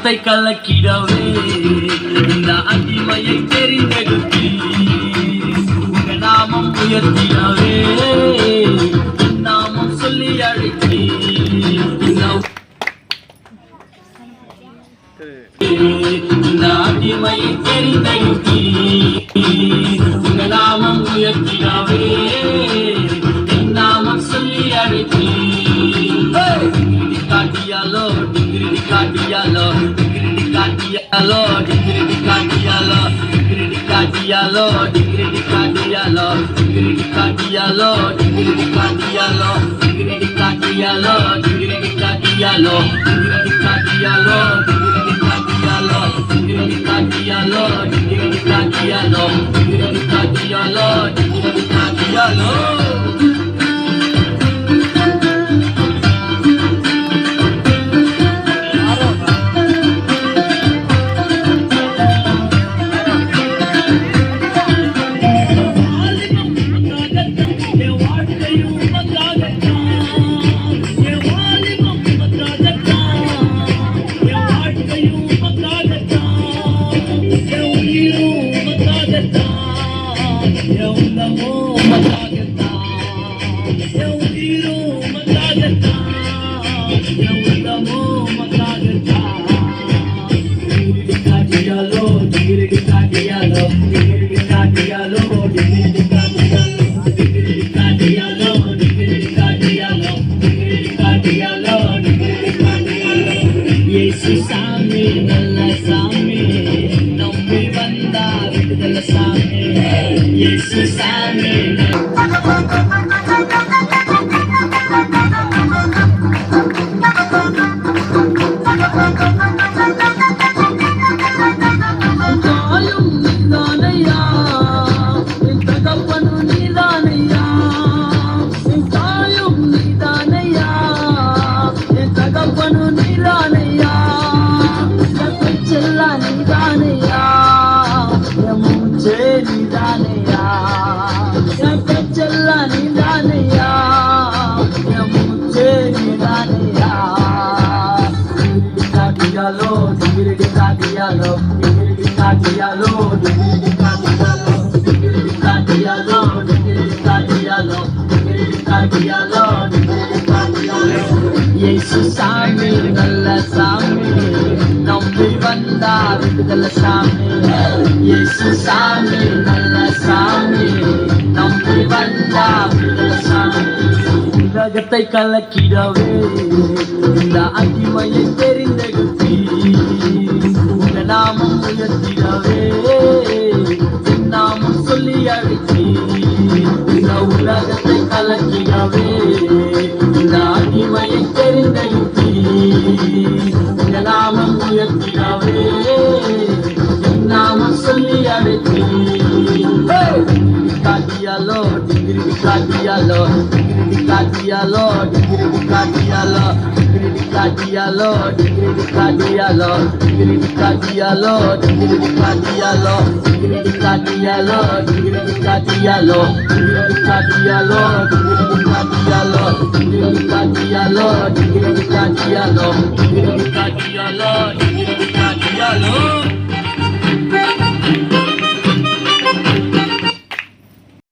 உலகத்தை கலக்கிடவே இந்த அடிமையை தெரிந்தெடுத்து உங்க நாமம் உயர்த்திடவே என் நாமம் சொல்லி அழைத்து இந்த அடிமையை தெரிந்தெடுத்து உங்க நாமம் உயர்த்திடவே என் நாமம் சொல்லி அழைத்து காட்டியாலோ டிகிரி காட்டியாலோ டிகிரி காட்டியாலோ டிகிரி காட்டியாலோ டிகிரி காட்டியாலோ டிகிரி காட்டியாலோ டிகிரி காட்டியாலோ டிகிரி காட்டியாலோ டிகிரி காட்டியாலோ டிகிரி காட்டியாலோ டிகிரி காட்டியாலோ டிகிரி காட்டியாலோ டிகிரி காட்டியாலோ டிகிரி காட்டியாலோ டிகிரி காட்டியாலோ டிகிரி காட்டியாலோ Sami, nalla Sami, nammi vanda vidala Sami, Yesu Sami. Yesu Sami, nalla Sami, nammi vanda vidala Sami, Yesu Sami, nalla Sami, nammi vanda vidala Sami. உலகத்தை கலக்கிடவே இந்த அடிமையை தெரிந்தெடுத்து உங்க நாமம் உயர்த்திடவே என் நாமம் சொல்லி அழைத்து இந்த உலகத்தை கலக்கிடவே இந்த அடிமையை தெரிந்தெடுத்து உங்க நாமம் உயர்த்திடவே என் நாமம் சொல்லி அழைத்து காட்டியாலோ டிகிரி காட்டியாலோ டிகிரி காட்டியாலோ டிகிரி காட்டியாலோ டிகிரி காட்டியாலோ டிகிரி காட்டியாலோ டிகிரி காட்டியாலோ டிகிரி காட்டியாலோ டிகிரி காட்டியாலோ டிகிரி காட்டியாலோ டிகிரி காட்டியாலோ டிகிரி காட்டியாலோ டிகிரி காட்டியாலோ டிகிரி காட்டியாலோ டிகிரி காட்டியாலோ